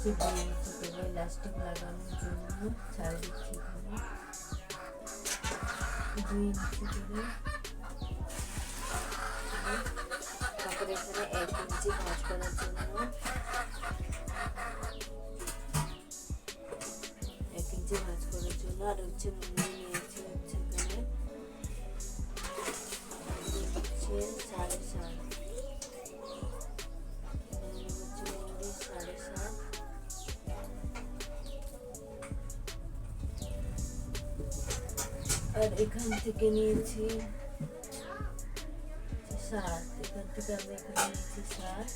হচ্ছে 2 ইঞ্চি করে ইলাস্টিক লাগানোর জন্য ছাড় দিচ্ছি এখানে 2 ইঞ্চি করে। তারপরে এখানে 1 ইঞ্চি ভাঁজ করার জন্য 1 ইঞ্চি ভাঁজ করার জন্য আর হচ্ছে মুড়ি নিয়েছি হচ্ছে এখানে হচ্ছে 7.5 আর এখান থেকে নিয়েছি 7, এখান থেকে আমি এখানে নিয়েছি 7।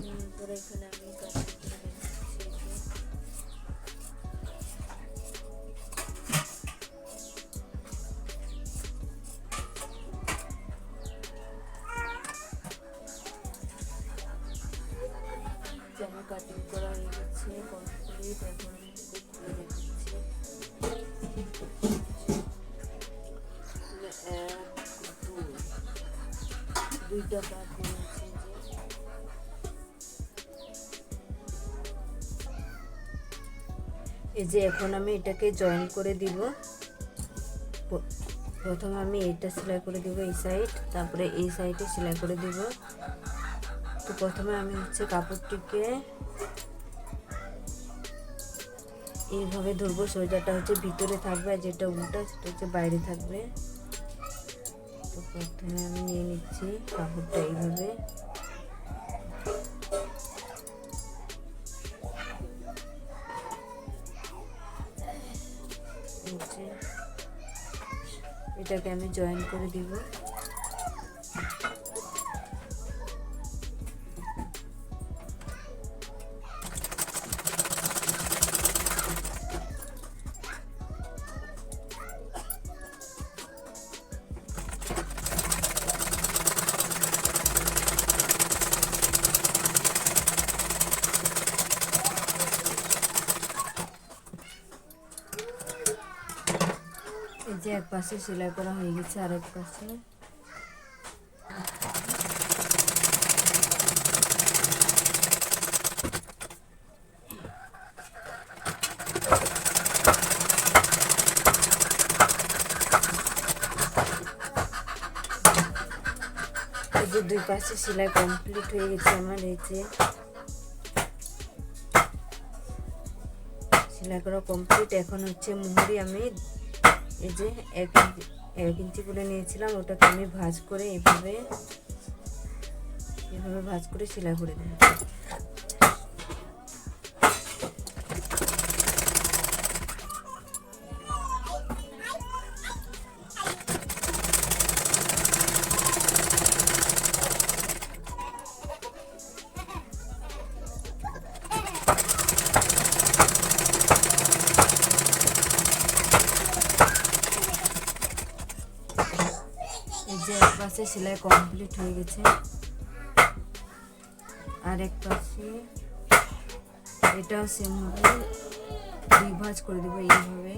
তারপরে এখানে আমি জামা কাটিং করা হয়ে গেছে কমপ্লিট। এখন আমি খুলে রেখেছি 2টা পার্ট করেছি। এই যে এখন আমি এটাকে জয়েন করে দিব। প্রথমে আমি এটা সেলাই করে দিব এই সাইড, তারপরে এই সাইডে সেলাই করে দিব। তো প্রথমে আমি হচ্ছে কাপড়টিকে এইভাবে ধরবো, সোজাটা হচ্ছে ভিতরে থাকবে আর যেটা উল্টা সেটা হচ্ছে বাইরে থাকবে। তো প্রথমে আমি নিয়ে নিচ্ছি কাপড়টা এইভাবে, এটাকে আমি জয়েন করে দিব। যে এক পাশে সেলাই করা হয়ে গেছে, আর এক পাশে এই যে 2 পাশে সেলাই কমপ্লিট হয়ে গেছে আমার। এই যে সেলাই করা কমপ্লিট। এখন হচ্ছে মুহুরি আমি এই যে 1 ইঞ্চি করে নিয়েছিলাম, ওটাকে আমি ভাঁজ করে এভাবে ভাঁজ করে সেলাই করে দেব। এক পাশে সেলাই কমপ্লিট হয়ে গেছে, আর এক পাশে এটাও সেম ভাবে 2 ভাঁজ করে দেবো এইভাবে।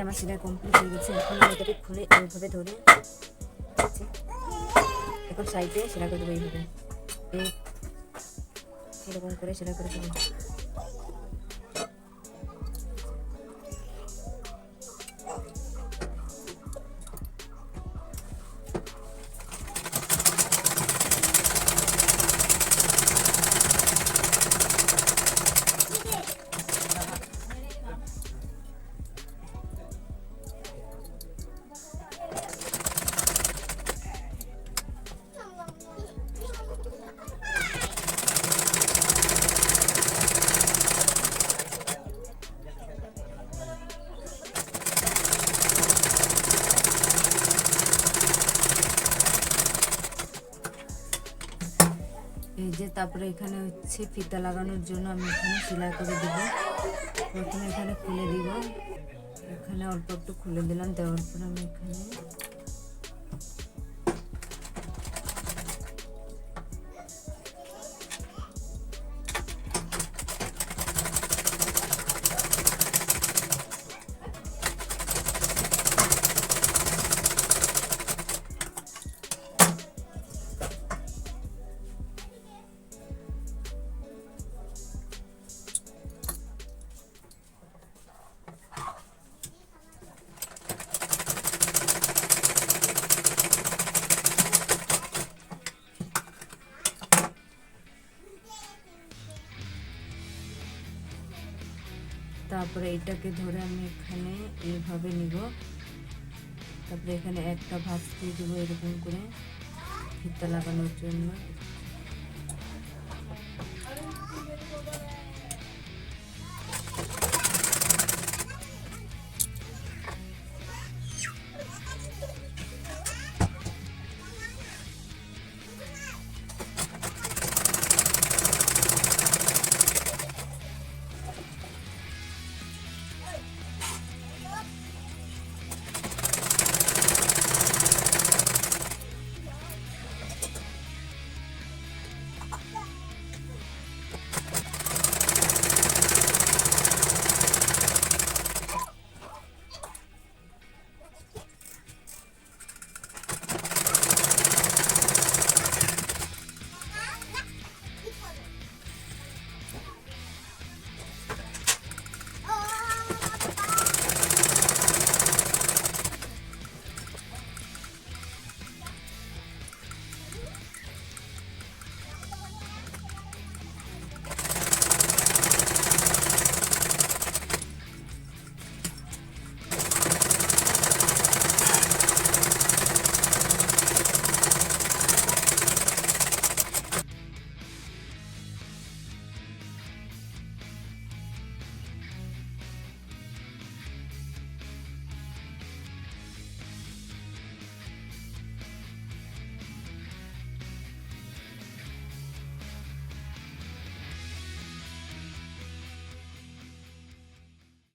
আমার সেলাই কমপ্লিট হয়ে গেছে। এখন আমি এটাকে খুলে এইভাবে ধরে এখন সাইডে সেলাই করে দেবো এইভাবে, এরকম করে সেলাই করে দেবো। এই যে তারপরে এখানে হচ্ছে ফিতা লাগানোর জন্য আমি এখানে সেলাই করে দেব। প্রথমে এখানে খুলে দিব, এখানে অল্প একটু খুলে দিলাম, দেওয়ার পর আমি এখানে তারপরে এটাকে ধরে আমি এখানে এইভাবে নিব, তারপরে এখানে একটা ভাঁজ দিয়ে দেবো এরকম করে ফিতা লাগানোর জন্য।